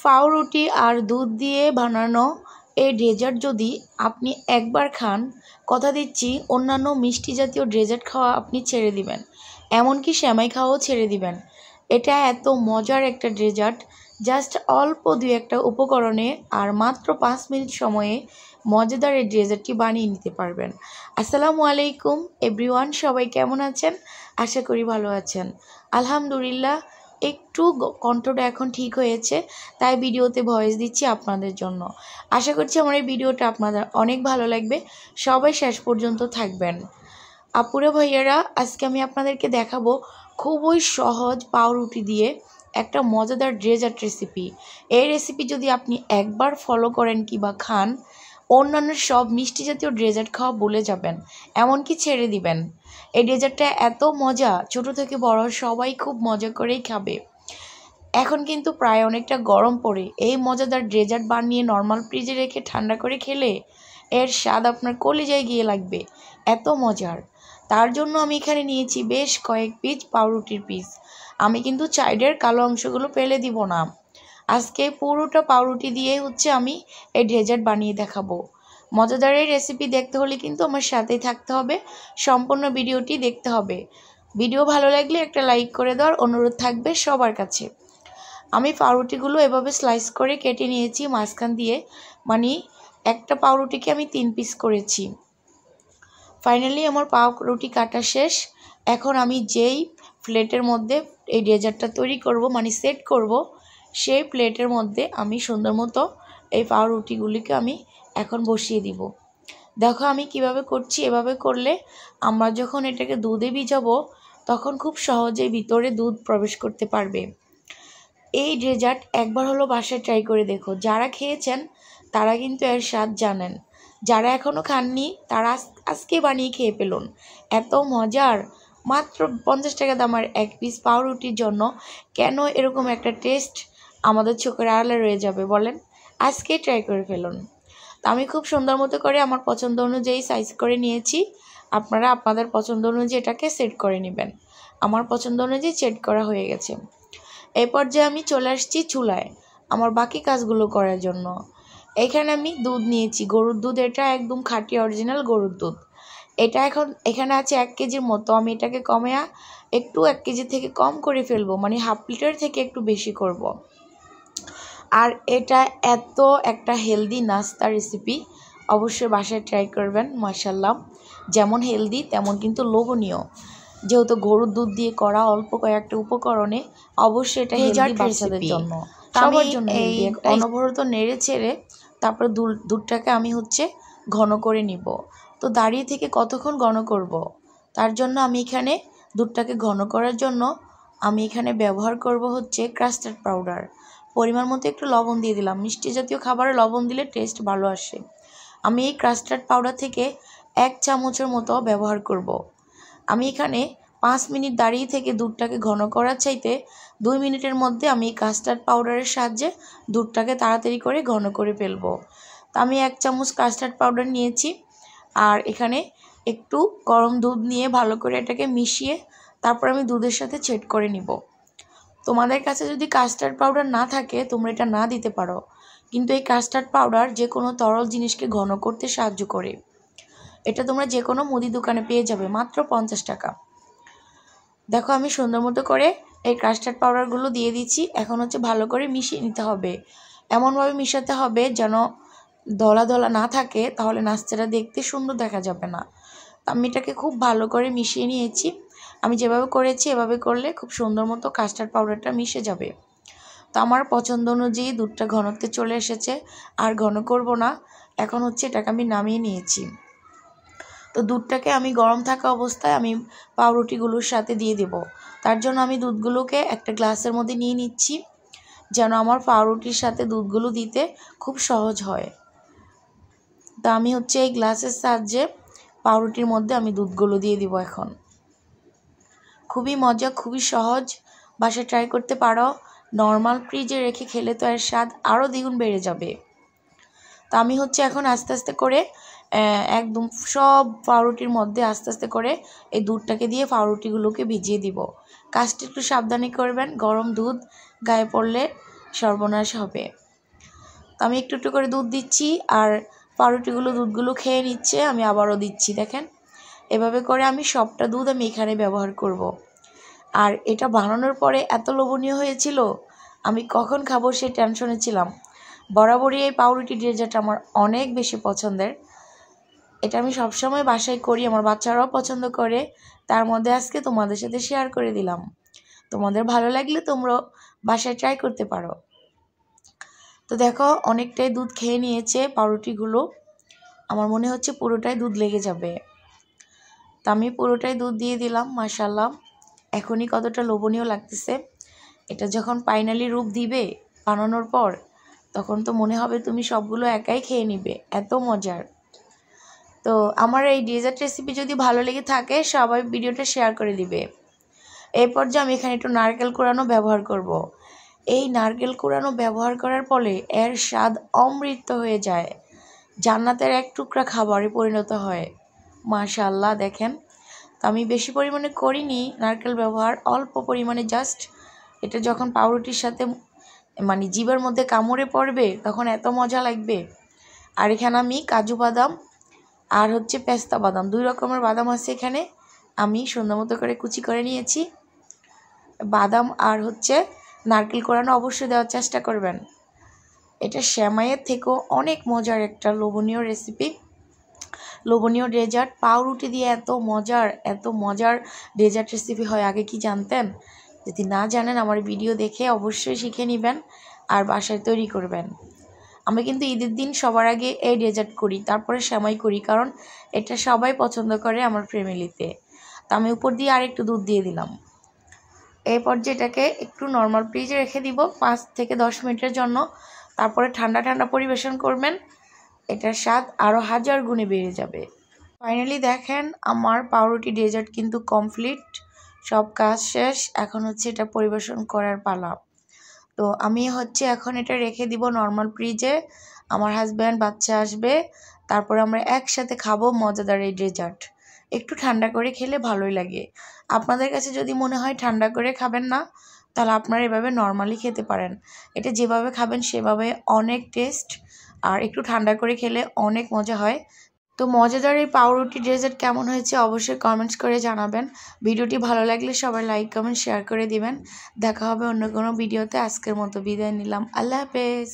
পাউরুটি আর দুধ দিয়ে বানানো এই ডেজার্ট যদি আপনি একবার খান, কথা দিচ্ছি অন্যান্য মিষ্টি জাতীয় ডেজার্ট খাওয়া আপনি ছেড়ে দিবেন, এমনকি সেমাই খাওয়াও ছেড়ে দিবেন। এটা এত মজার একটা ডেজার্ট, জাস্ট অল্প দুই একটা উপকরণে আর মাত্র 5 মিনিট সময়ে মজাদার এই ডেজার্টটি বানিয়ে নিতে পারবেন। আসসালামু আলাইকুম এভরিওয়ান, সবাই কেমন আছেন? আশা করি ভালো আছেন। আলহামদুলিল্লাহ, একটু কণ্ঠটা এখন ঠিক হয়েছে, তাই ভিডিওতে ভয়েস দিচ্ছি আপনাদের জন্য। আশা করছি আমার এই ভিডিওটা আপনাদের অনেক ভালো লাগবে, সবাই শেষ পর্যন্ত থাকবেন। আপুরা ভাইয়ারা, আজকে আমি আপনাদেরকে দেখাবো খুবই সহজ পাউরুটি দিয়ে একটা মজাদার ডেজার্ট রেসিপি। এই রেসিপি যদি আপনি একবার ফলো করেন কিংবা খান, অন্যান্য সব মিষ্টি জাতীয় ডেজার্ট খাওয়া ভুলে যাবেন, এমনকি ছেড়ে দিবেন। এই ডেজার্টটা এত মজা, ছোট থেকে বড় সবাই খুব মজা করেই খাবে। এখন কিন্তু প্রায় অনেকটা গরম পড়ে, এই মজাদার ডেজার্ট বানিয়ে নর্মাল ফ্রিজে রেখে ঠান্ডা করে খেলে এর স্বাদ আপনার কলিজায় গিয়ে লাগবে, এত মজার। তার জন্য আমি এখানে নিয়েছি বেশ কয়েক পিস পাউরুটির পিস। আমি কিন্তু সাইডের কালো অংশগুলো ফেলে দিব না। আজকে পুরোটা পাউরুটি দিয়ে আমি এই ডেজার্ট বানিয়ে দেখাবো। মজাদার এই রেসিপি দেখতে হলে কিন্তু আমার সাথেই থাকতে হবে, সম্পূর্ণ ভিডিওটি দেখতে হবে। ভিডিও ভালো লাগলে একটা লাইক করে দেওয়ার অনুরোধ থাকবে সবার কাছে। আমি পাউরুটিগুলো এভাবে স্লাইস করে কেটে নিয়েছি মাঝখান দিয়ে, মানে একটা পাউরুটিকে আমি 3 পিস করেছি। ফাইনালি আমার পাউরুটি কাটা শেষ। এখন আমি যেই প্লেটের মধ্যে এই ডেজার্টটা তৈরি করব, মানে সেট করব, সেই প্লেটের মধ্যে আমি সুন্দর মতো এই পাউরুটিগুলিকে আমি এখন বসিয়ে দিব। দেখো আমি কিভাবে করছি। এভাবে করলে আমরা যখন এটাকে দুধে ভিজাবো তখন খুব সহজেই ভিতরে দুধ প্রবেশ করতে পারবে। এই ডেজার্ট একবার হলো বাসায় ট্রাই করে দেখো, যারা খেয়েছেন তারা কিন্তু এর স্বাদ জানেন, যারা এখনও খাননি তারা আজকে বানিয়ে খেয়ে ফেলুন, এত মজার। মাত্র 50 টাকা দামের এক পিস পাউরুটির জন্য কেন এরকম একটা টেস্ট আমাদের চোখের আড়ালে রয়ে যাবে বলেন? আজকে ট্রাই করে ফেলুন। তো আমি খুব সুন্দর মতো করে আমার পছন্দ অনুযায়ী সাইজ করে নিয়েছি। আপনারা আপনাদের পছন্দ অনুযায়ী এটাকে সেট করে নেবেন। আমার পছন্দ অনুযায়ী সেট করা হয়ে গেছে। এই পর্যায়ে আমি চলে আসছি চুলায় আমার বাকি কাজগুলো করার জন্য। এখানে আমি দুধ নিয়েছি, গরুর দুধ, এটা একদম খাঁটি অরিজিনাল গরুর দুধ। এটা এখানে আছে 1 কেজির মতো। আমি এটাকে কমিয়ে একটু 1 কেজি থেকে কম করে ফেলবো, মানে হাফ লিটার থেকে একটু বেশি করব। আর এটা এত একটা হেলদি নাস্তা রেসিপি, অবশ্যই বাসায় ট্রাই করবেন। মাশাআল্লাহ, যেমন হেলদি তেমন কিন্তু লোভনীয়। যেহেতু গরুর দুধ দিয়ে করা অল্প কয়েকটা উপকরণে, অবশ্যই এটা হেলদি বাচ্চাদের জন্য, সবার জন্য হেলদি। অনবরত নেড়ে ছেড়ে তারপরে দুধটাকে আমি ঘন করে নিব। তো দাঁড়িয়ে থেকে কতক্ষণ ঘন করব, তার জন্য আমি এখানে দুধটাকে ঘন করার জন্য আমি এখানে ব্যবহার করব কাস্টার্ড পাউডার। পরিমাণ মতো একটু লবণ দিয়ে দিলাম, মিষ্টি জাতীয় খাবারে লবণ দিলে টেস্ট ভালো আসে। আমি এই কাস্টার্ড পাউডার থেকে 1 চামচের মতো ব্যবহার করব। আমি এখানে 5 মিনিট দাঁড়িয়ে থেকে দুধটাকে ঘন করার চাইতে 2 মিনিটের মধ্যে আমি কাস্টার্ড পাউডারের সাহায্যে দুধটাকে তাড়াতাড়ি করে ঘন করে ফেলবো। তো আমি 1 চামচ কাস্টার্ড পাউডার নিয়েছি, আর এখানে একটু গরম দুধ নিয়ে ভালো করে এটাকে মিশিয়ে তারপর আমি দুধের সাথে ছেট করে নিব। তোমাদের কাছে যদি কাস্টার্ড পাউডার না থাকে তোমরা এটা না দিতে পারো, কিন্তু এই কাস্টার্ড পাউডার যে কোনো তরল জিনিসকে ঘন করতে সাহায্য করে। এটা তোমরা যে কোনো মুদি দোকানে পেয়ে যাবে মাত্র 50 টাকা। দেখো আমি সুন্দর মতো করে এই কাস্টার্ড পাউডারগুলো দিয়ে দিচ্ছি। এখন ভালো করে মিশিয়ে নিতে হবে, এমনভাবে মিশাতে হবে যেন দলা দলা না থাকে, তাহলে নাস্তাটা দেখতে সুন্দর দেখা যাবে না। আমি এটাকে খুব ভালো করে মিশিয়ে নিয়েছি। আমি যেভাবে করেছি এভাবে করলে খুব সুন্দর মতো কাস্টার্ড পাউডারটা মিশে যাবে। তো আমার পছন্দ অনুযায়ী দুধটা ঘনত্বে চলে এসেছে, আর ঘন করব না। এখন এটাকে আমি নামিয়ে নিয়েছি। তো দুধটাকে আমি গরম থাকা অবস্থায় আমি পাউরুটিগুলোর সাথে দিয়ে দেব। তার জন্য আমি দুধগুলোকে একটা গ্লাসের মধ্যে নিয়ে নিচ্ছি, যেন আমার পাউরুটির সাথে দুধগুলো দিতে খুব সহজ হয়। তো আমি এই গ্লাসের সাহায্যে পাউরুটির মধ্যে আমি দুধগুলো দিয়ে দিব। এখন খুবই মজা, খুবই সহজ, বাসায় ট্রাই করতে পারো। নর্মাল ফ্রিজে রেখে খেলে তো এর স্বাদ আরও দ্বিগুণ বেড়ে যাবে। তো আমি এখন আস্তে আস্তে করে একদম সব পাউরুটির মধ্যে আস্তে আস্তে করে এই দুধটাকে দিয়ে পাউরুটিগুলোকে ভিজিয়ে দিব। কাজটা একটু সাবধানে করবেন, গরম দুধ গায়ে পড়লে সর্বনাশ হবে। তো আমি একটু একটু করে দুধ দিচ্ছি, আর পাউরুটিগুলো দুধগুলো খেয়ে নিচ্ছে। আমি আবারও দিচ্ছি, দেখেন এভাবে করে আমি সবটা দুধ আমি এখানে ব্যবহার করব। আর এটা বানানোর পরে এত লোভনীয় হয়েছিল, আমি কখন খাবো সেই টেনশনে ছিলাম। বরাবরই এই পাউরুটি ডেজার্ট আমার অনেক বেশি পছন্দের। এটা আমি সবসময় বাসায় করি, আমার বাচ্চারাও পছন্দ করে। তার মধ্যে আজকে তোমাদের সাথে শেয়ার করে দিলাম। তোমাদের ভালো লাগলে তোমরাও বাসায় ট্রাই করতে পারো। তো দেখো অনেকটাই দুধ খেয়ে নিয়েছে পাউরুটিগুলো, আমার মনে হচ্ছে পুরোটাই দুধ লেগে যাবে। তা আমি পুরোটাই দুধ দিয়ে দিলাম। মাশাআল্লাহ, এখনই কতটা লোভনীয় লাগতেছে। এটা যখন ফাইনালি রূপ দিবে বানানোর পর, তখন তো মনে হবে তুমি সবগুলো একাই খেয়ে নিবে, এত মজার। তো আমার এই ডেজার্ট রেসিপি যদি ভালো লেগে থাকে সবাই ভিডিওটা শেয়ার করে দিবে। এরপর যে আমি এখানে একটু নারকেল কোড়ানো ব্যবহার করব। এই নারকেল কোড়ানো ব্যবহার করার ফলে এর স্বাদ অমৃত হয়ে যায়, জান্নাতের এক টুকরা খাবারে পরিণত হয়। মাশাআল্লাহ, দেখেন। তো আমি বেশি পরিমাণে করিনি নারকেল ব্যবহার, অল্প পরিমাণে জাস্ট। এটা যখন পাউরুটির সাথে মানে জিভের মধ্যে কামড়ে পড়বে তখন এত মজা লাগবে। আর এখানে আমি কাজু বাদাম আর হচ্ছে পেস্তা বাদাম, 2 রকমের বাদাম আছে এখানে, আমি সুন্দর মতো করে কুচি করে নিয়েছি। বাদাম আর হচ্ছে নারকেল কোড়ানো অবশ্যই দেওয়ার চেষ্টা করবেন। এটা সেমাইয়ের থেকেও অনেক মজার একটা লোভনীয় রেসিপি, লোভনীয় ডেজার্ট। পাউরুটি দিয়ে এত মজার ডেজার্ট রেসিপি হয় আগে কি জানতেন? যদি না জানেন আমার ভিডিও দেখে অবশ্যই শিখে নেবেন আর বাসায় তৈরি করবেন। আমি কিন্তু ঈদের দিন সবার আগে এই ডেজার্ট করি, তারপরে সেমাই করি, কারণ এটা সবাই পছন্দ করে আমার ফ্যামিলিতে। তো আমি উপর দিয়ে আরেকটু দুধ দিয়ে দিলাম। এরপর যেটাকে একটু নর্মাল ফ্রিজে রেখে দিব 5 থেকে 10 মিনিটের জন্য। তারপরে ঠান্ডা ঠান্ডা পরিবেশন করবেন, এটার স্বাদ আরও 1000 গুণে বেড়ে যাবে। ফাইনালি দেখেন আমার পাউরুটি ডেজার্ট কিন্তু কমপ্লিট, সব কাজ শেষ। এখন হচ্ছে এটা পরিবেশন করার পালা। তো আমি হচ্ছে এখন এটা রেখে দিব নর্মাল ফ্রিজে। আমার হাজব্যান্ড বাচ্চা আসবে, তারপরে আমরা একসাথে খাবো মজাদার এই ডেজার্ট। একটু ঠান্ডা করে খেলে ভালোই লাগে। আপনাদের কাছে যদি মনে হয় ঠান্ডা করে খাবেন না, তাহলে আপনারা এভাবে নর্মালি খেতে পারেন। এটা যেভাবে খাবেন সেভাবে অনেক টেস্ট, আর একটু ঠান্ডা করে খেলে অনেক মজা হয়। তো মজাদার এই পাউরুটি ডেজার্ট কেমন হয়েছে অবশ্যই কমেন্টস করে জানাবেন। ভিডিওটি ভালো লাগলে সবাই লাইক কমেন্ট শেয়ার করে দিবেন। দেখা হবে অন্য কোনো ভিডিওতে। আজকের মতো বিদায় নিলাম, আল্লাহ হাফেজ।